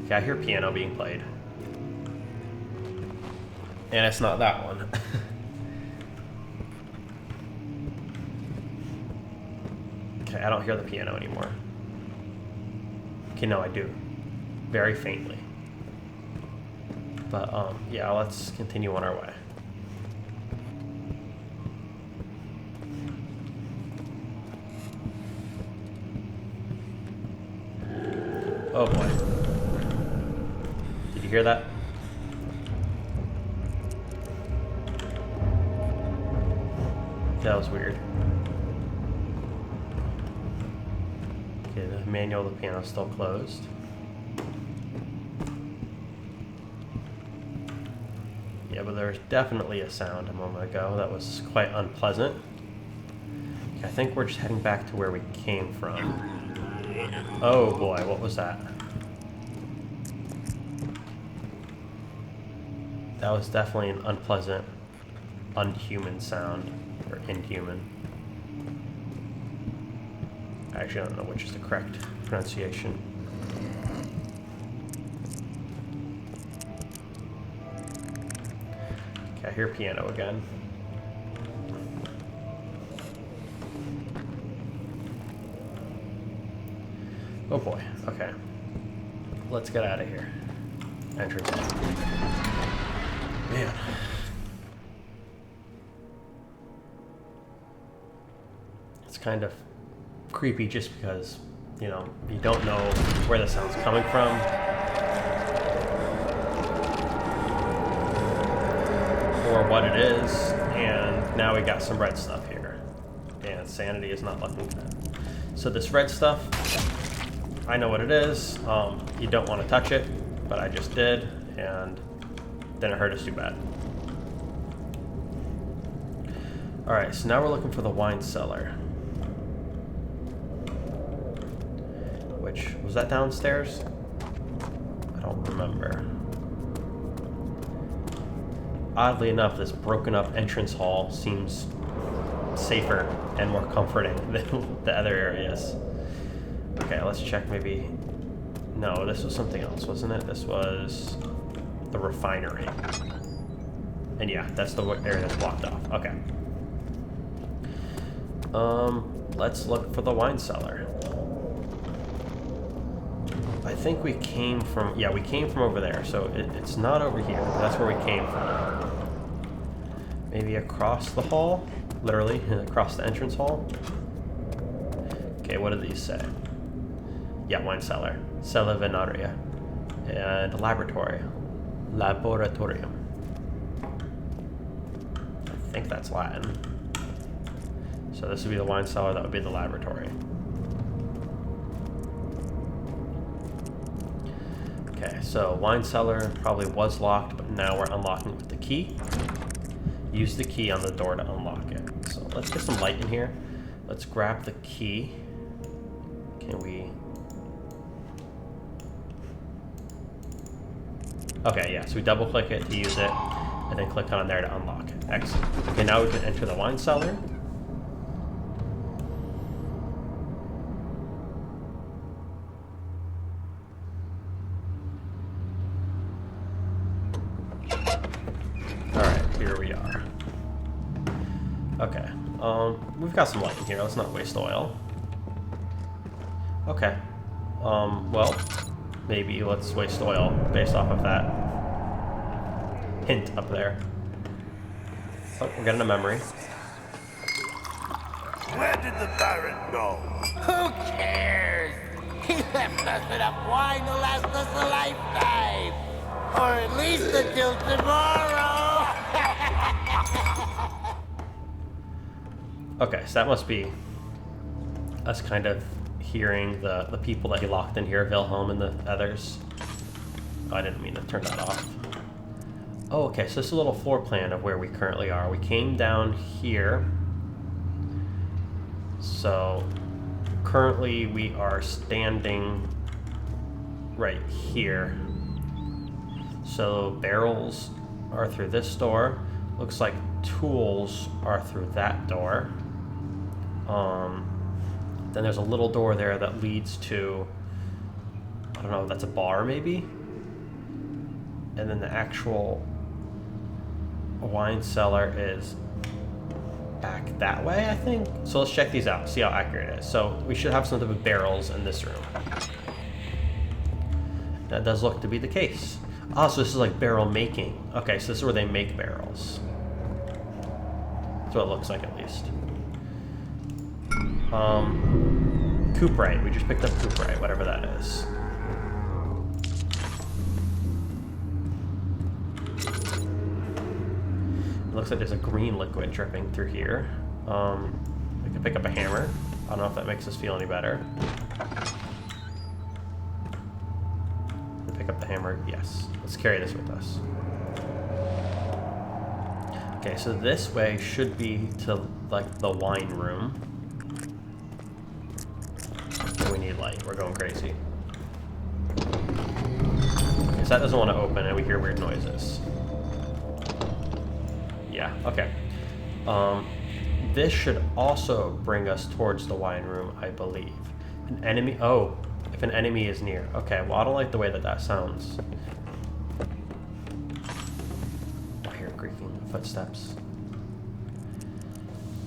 Okay, I hear piano being played. And it's not that one. Okay, I don't hear the piano anymore. Okay, no, I do. Very faintly. But, yeah, let's continue on our way. Oh boy. Did you hear that? That was weird. Okay, the manual of the piano is still closed. Yeah, but there was definitely a sound a moment ago that was quite unpleasant. Okay, I think we're just heading back to where we came from. Oh boy, what was that? That was definitely an unpleasant, unhuman sound. Or inhuman. Actually, I don't know which is the correct pronunciation. Okay, I hear piano again. Oh boy, okay. Let's get out of here. Entrance. Man. It's kind of creepy just because, you know, you don't know where the sound's coming from. Or what it is. And now we got some red stuff here. And sanity is not looking good. So this red stuff, I know what it is. You don't want to touch it, but I just did, and didn't hurt us too bad. Alright, so now we're looking for the wine cellar. Which, was that downstairs? I don't remember. Oddly enough, this broken up entrance hall seems safer and more comforting than the other areas. Okay, let's check maybe... No, this was something else, wasn't it? This was the refinery. And yeah, that's the area that's blocked off. Okay. Let's look for the wine cellar. I think we came from... Yeah, we came from over there, so it's not over here. That's where we came from. Maybe across the hall? Literally, across the entrance hall? Okay, what do these say? Yeah, wine cellar. Cella venaria. And laboratory. Laboratorium. I think that's Latin. So this would be the wine cellar, that would be the laboratory. Okay, so wine cellar probably was locked, but now we're unlocking it with the key. Use the key on the door to unlock it. So let's get some light in here. Let's grab the key. Can we... Okay, yeah, so we double click it to use it, and then click on there to unlock it. Excellent. Okay, now we can enter the wine cellar. We've got some light in here. Let's not waste oil. Okay. Well, maybe let's waste oil based off of that hint up there. Oh, we're getting a memory. Where did the Baron go? Who cares? He left us enough wine to last us a lifetime. Or at least until tomorrow. Okay, so that must be us kind of hearing the people that he locked in here, Wilhelm and the others. Oh, I didn't mean to turn that off. Oh, okay, so this is a little floor plan of where we currently are. We came down here. So currently we are standing right here. So barrels are through this door. Looks like tools are through that door. Then there's a little door there that leads to, I don't know, that's a bar maybe? And then the actual wine cellar is back that way, I think. So let's check these out, see how accurate it is. So we should have some type of barrels in this room. That does look to be the case. Oh, so this is like barrel making. Okay, so this is where they make barrels. That's what it looks like, at least. Cuprite. We just picked up cuprite, whatever that is. It looks like there's a green liquid dripping through here. We can pick up a hammer. I don't know if that makes us feel any better. Pick up the hammer. Yes. Let's carry this with us. Okay, so this way should be to like the wine room. We need light. We're going crazy. Okay, so that doesn't want to open, and we hear weird noises. Yeah. Okay. This should also bring us towards the wine room, I believe. An enemy. Oh, if an enemy is near. Okay. Well, I don't like the way that that sounds. I hear creaking footsteps.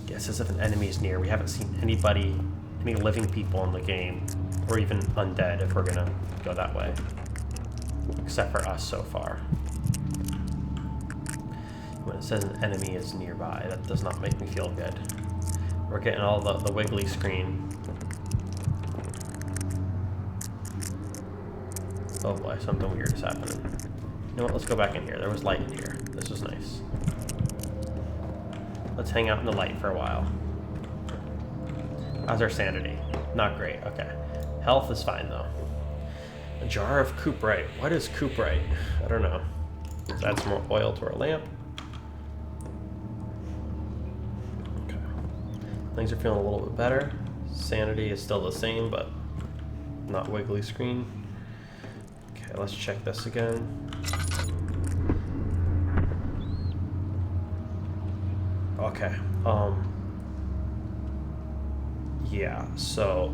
Guess as if an enemy is near. We haven't seen anybody, any living people in the game, or even undead if we're gonna go that way. Except for us so far. When it says an enemy is nearby, that does not make me feel good. We're getting all the wiggly screen. Oh boy, something weird is happening. You know what, let's go back in here. There was light in here. This was nice. Let's hang out in the light for a while. How's our sanity? Not great, okay. Health is fine though. A jar of cuprite. What is cuprite? I don't know. Let's add some more oil to our lamp. Okay. Things are feeling a little bit better. Sanity is still the same, but not wiggly screen. Okay, let's check this again. Okay. Yeah, so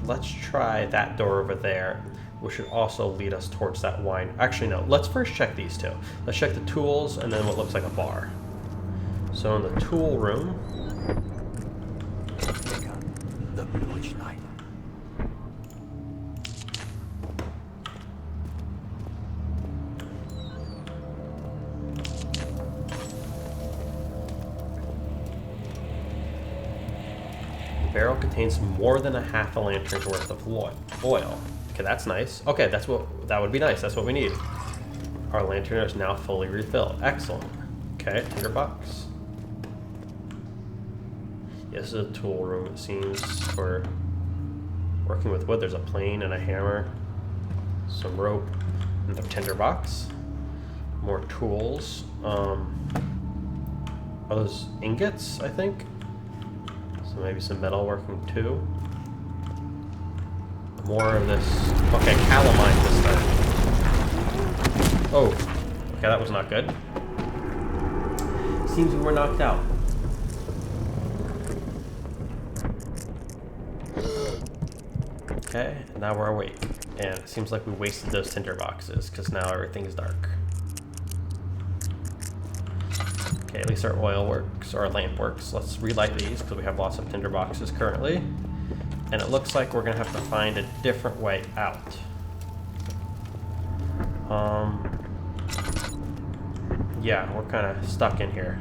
let's try that door over there, which should also lead us towards that wine. Actually, no, let's first check these two. Let's check the tools and then what looks like a bar. So in the tool room, The bluish light. the barrel contains more than a half a lantern's worth of oil. Okay, that's nice. Okay, that would be nice. That's what we need. Our lantern is now fully refilled. Excellent. Okay, tinderbox. Yeah, this is a tool room, it seems, for working with wood. There's a plane and a hammer, some rope, and a tinderbox. More tools. Are those ingots, I think? So maybe some metal working too. More of this. Okay, calamine this time. Oh, okay, that was not good. Seems we were knocked out. Okay, and now we're awake. And it seems like we wasted those tinder boxes because now everything's dark. Okay, at least our oil works, or our lamp works. Let's relight these because we have lots of tinder boxes currently. And it looks like we're gonna have to find a different way out. Yeah, we're kind of stuck in here.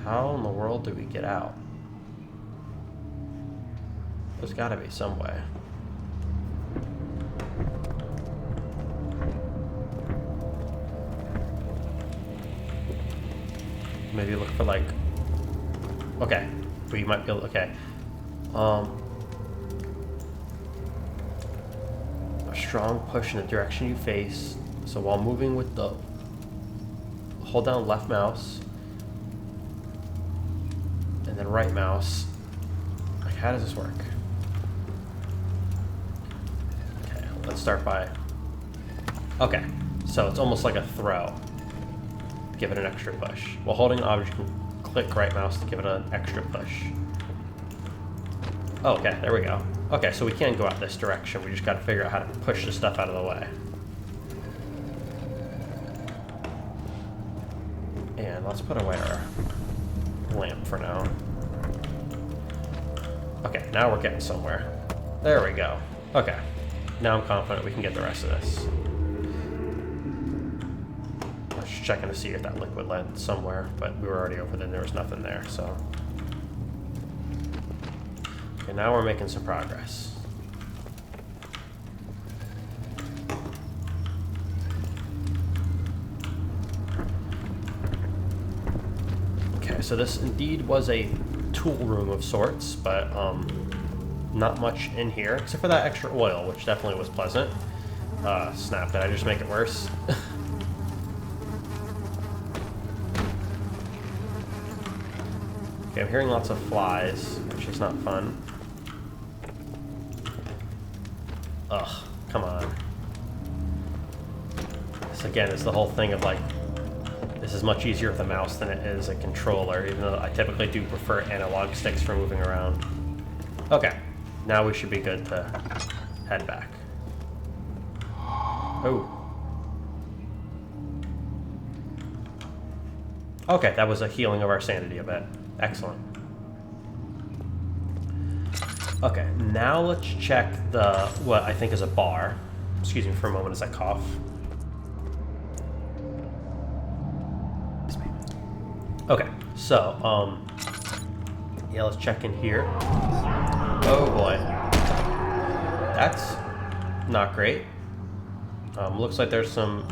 How in the world do we get out? There's gotta be some way. Maybe look for like... Okay, we might be able... Okay. A strong push in the direction you face. So while moving with the... Hold down left mouse. And then right mouse. Like, how does this work? Okay, let's start by... Okay, so it's almost like a throw. Give it an extra push. While holding an object, you can click right mouse to give it an extra push. Oh, okay, there we go. Okay, so we can go out this direction. We just got to figure out how to push the stuff out of the way. And let's put away our lamp for now. Okay, now we're getting somewhere. There we go. Okay, now I'm confident we can get the rest of this. Just checking to see if that liquid led somewhere, but we were already over there. There was nothing there, so. Okay, now we're making some progress. Okay, so this indeed was a tool room of sorts, but not much in here, except for that extra oil, which definitely was pleasant. Snap, did I just make it worse? Okay, I'm hearing lots of flies, which is not fun. Ugh, come on. This again is the whole thing of like, this is much easier with a mouse than it is a controller, even though I typically do prefer analog sticks for moving around. Okay, now we should be good to head back. Oh. Okay, that was a healing of our sanity a bit. Excellent. Okay, now let's check the, what I think is a bar. Excuse me for a moment as I cough. Okay, so, yeah, let's check in here. Oh boy. That's not great. Looks like there's some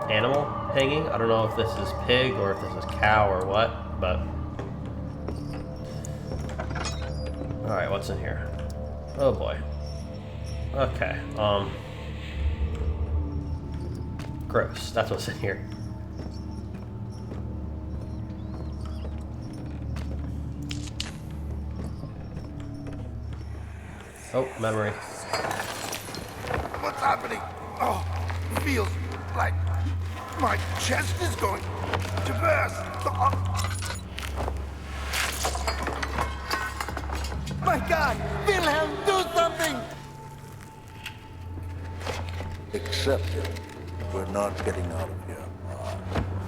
animal hanging. I don't know if this is pig or if this is cow or what, but... Alright, what's in here? Oh boy. Okay, gross. That's what's in here. Oh, memory. What's happening? Oh, it feels like my chest is going to burst. My God! Wilhelm, do something! Accept it. We're not getting out of here.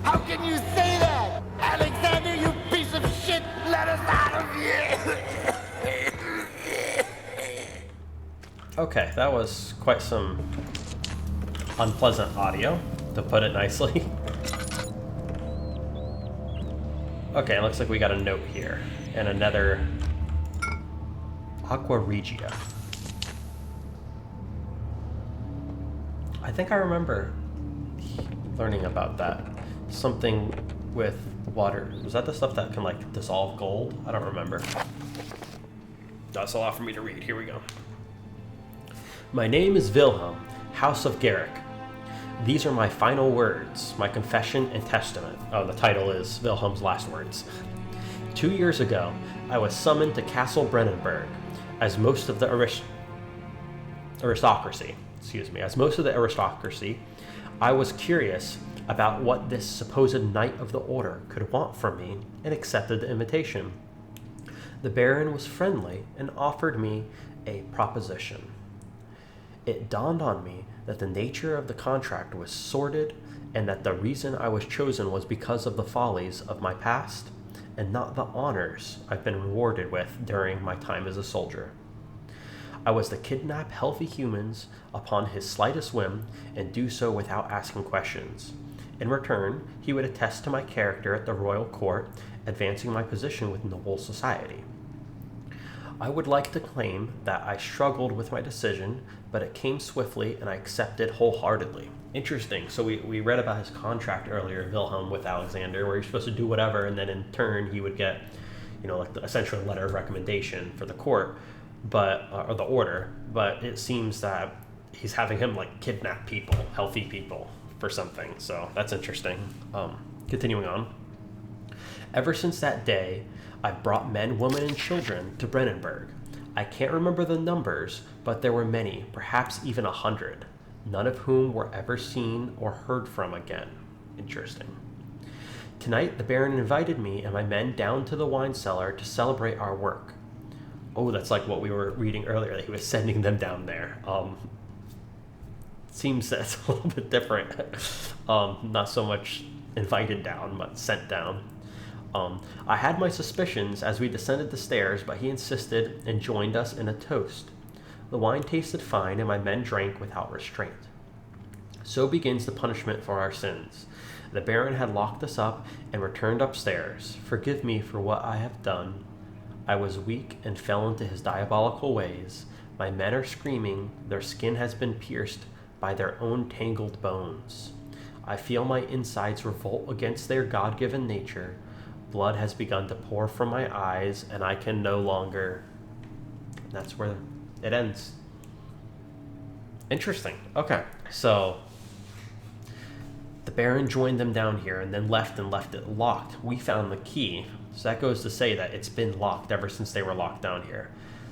How can you say that? Alexander, you piece of shit! Let us out of here! Okay, that was quite some unpleasant audio, to put it nicely. Okay, it looks like we got a note here, and another Aqua Regia. I think I remember learning about that. Something with water. Was that the stuff that can, like, dissolve gold? I don't remember. That's a lot for me to read. Here we go. My name is Wilhelm, House of Gettr. These are my final words, my confession and testament. Oh, the title is Wilhelm's Last Words. 2 years ago, I was summoned to Castle Brennenburg as most of the aristocracy, I was curious about what this supposed knight of the order could want from me and accepted the invitation. The Baron was friendly and offered me a proposition. It dawned on me that the nature of the contract was sordid, and that the reason I was chosen was because of the follies of my past, and not the honors I've been rewarded with during my time as a soldier. I was to kidnap healthy humans upon his slightest whim, and do so without asking questions. In return, he would attest to my character at the royal court, advancing my position with noble society. I would like to claim that I struggled with my decision, but it came swiftly and I accepted wholeheartedly. Interesting. So we read about his contract earlier, Wilhelm with Alexander, where you're supposed to do whatever, and then in turn he would get, like essentially a letter of recommendation for the court, but or the order. But it seems that he's having him like kidnap people, healthy people, for something. So that's interesting. Continuing on. Ever since that day, I've brought men, women, and children to Brennenburg. I can't remember the numbers, but there were many, perhaps even 100, none of whom were ever seen or heard from again. Interesting. Tonight, the Baron invited me and my men down to the wine cellar to celebrate our work. Oh, that's like what we were reading earlier, that he was sending them down there. Seems that's a little bit different. Not so much invited down, but sent down. I had my suspicions as we descended the stairs, but he insisted and joined us in a toast. The wine tasted fine, and my men drank without restraint. So begins the punishment for our sins. The Baron had locked us up and returned upstairs. Forgive me for what I have done. I was weak and fell into his diabolical ways. My men are screaming. Their skin has been pierced by their own tangled bones. I feel my insides revolt against their God-given nature. Blood has begun to pour from my eyes, and I can no longer... That's where it ends. Interesting. Okay, so the Baron joined them down here and then left it locked. We found the key, so that goes to say that it's been locked ever since they were locked down here.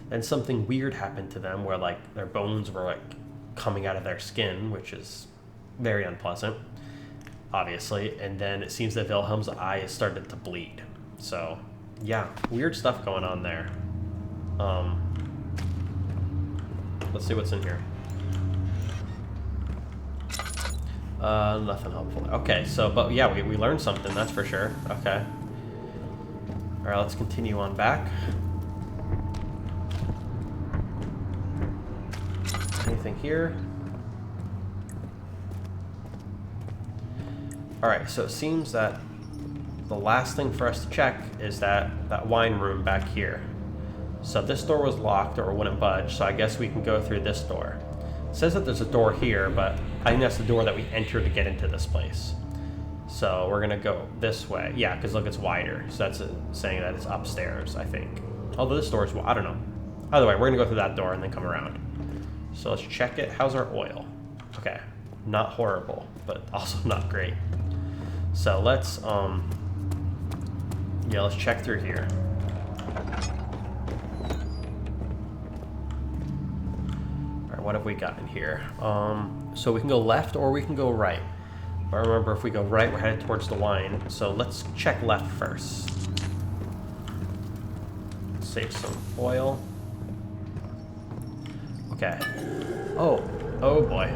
Then something weird happened to them where like their bones were like coming out of their skin, which is very unpleasant, obviously, and then it seems that Wilhelm's eye has started to bleed. So, yeah, weird stuff going on there. Let's see what's in here. Nothing helpful. Okay, so, but yeah, we learned something, that's for sure. Okay. Alright, let's continue on back. Anything here? Alright, so it seems that the last thing for us to check is that wine room back here. So this door was locked or wouldn't budge, so I guess we can go through this door. It says that there's a door here, but I think that's the door that we entered to get into this place. So we're gonna go this way. Yeah, because look, it's wider. So that's saying that it's upstairs, I think. Although this door is, I don't know. Either way, we're gonna go through that door and then come around. So let's check it. How's our oil? Okay, not horrible, but also not great. So let's let's check through here. Alright, what have we got in here? So we can go left or we can go right. But remember, if we go right, we're headed towards the wine. So let's check left first. Save some oil. Okay. Oh boy.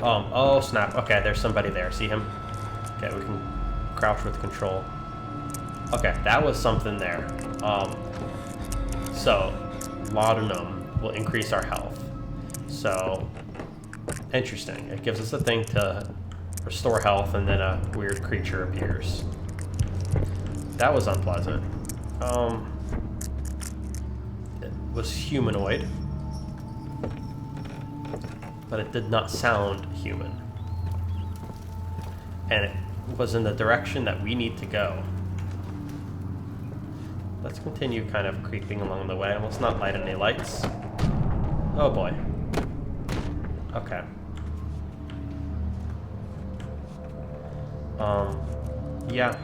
Oh snap. Okay, there's somebody there. See him? Okay, we can crouch with control. Okay, that was something there. So, laudanum will increase our health. So, interesting. It gives us a thing to restore health, and then a weird creature appears. That was unpleasant. It was humanoid, but it did not sound human. And it was in the direction that we need to go. Let's continue kind of creeping along the way. Let's not light any lights. Oh boy. Okay. Yeah.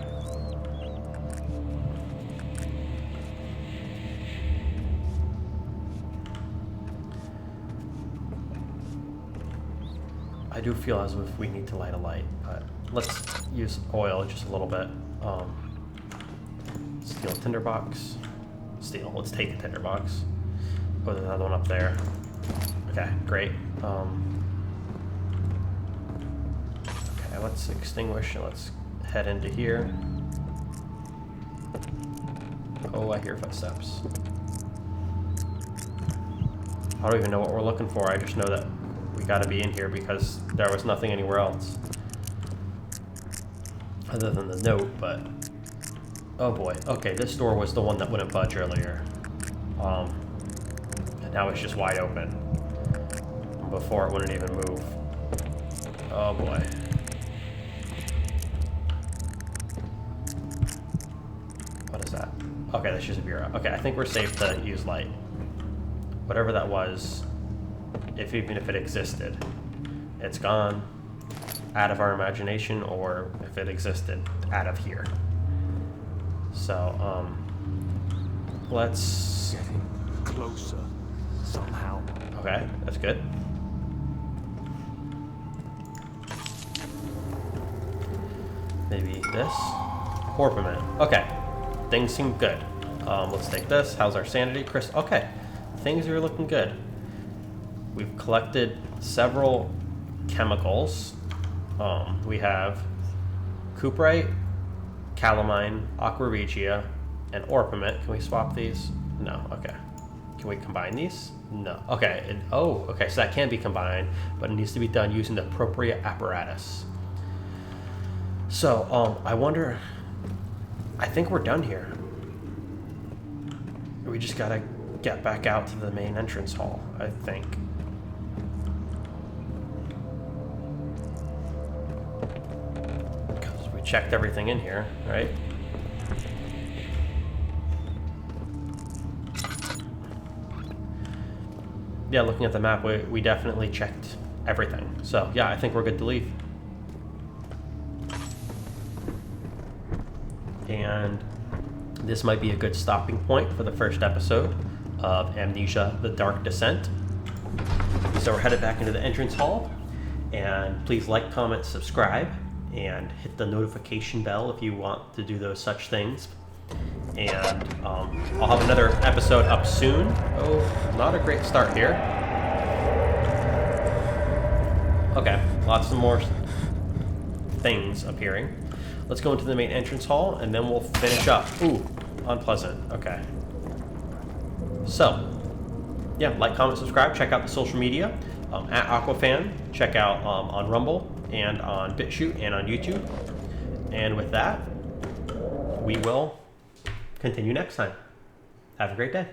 I do feel as if we need to light a light, but let's use oil just a little bit. Steal a tinderbox. Let's take a tinderbox. Oh, there's another one up there. Okay, great. let's extinguish and let's head into here. Oh, I hear footsteps. I don't even know what we're looking for. I just know that we gotta be in here because there was nothing anywhere else. Other than the note, but... Oh boy. Okay, this door was the one that wouldn't budge earlier. And now it's just wide open. Before it wouldn't even move. Oh boy. What is that? Okay, that's just a bureau. Okay, I think we're safe to use light. Whatever that was, even if it existed, it's gone out of our imagination, or if it existed, out of here. So, let's... Getting closer, somehow. Okay, that's good. Maybe this? Orpiment. Okay, things seem good. Let's take this. How's our sanity? Chris, okay. Things are looking good. We've collected several chemicals. We have cuprite, calamine, aqua regia, and orpiment. Can we swap these? No. Okay. Can we combine these? No. Okay. Okay. So that can be combined, but it needs to be done using the appropriate apparatus. So, I wonder. I think we're done here. We just gotta get back out to the main entrance hall, I think. Because we checked everything in here, right? Yeah, looking at the map, we definitely checked everything. So, yeah, I think we're good to leave. And this might be a good stopping point for the first episode of Amnesia: The Dark Descent. So we're headed back into the entrance hall, and please like, comment, subscribe, and hit the notification bell if you want to do those such things. And I'll have another episode up soon. Oh, not a great start here. Okay, lots of more things appearing. Let's go into the main entrance hall, and then we'll finish up. Ooh, unpleasant. Okay. So, yeah, like, comment, subscribe. Check out the social media at Aquafan. Check out on Rumble and on BitChute and on YouTube. And with that, we will continue next time. Have a great day.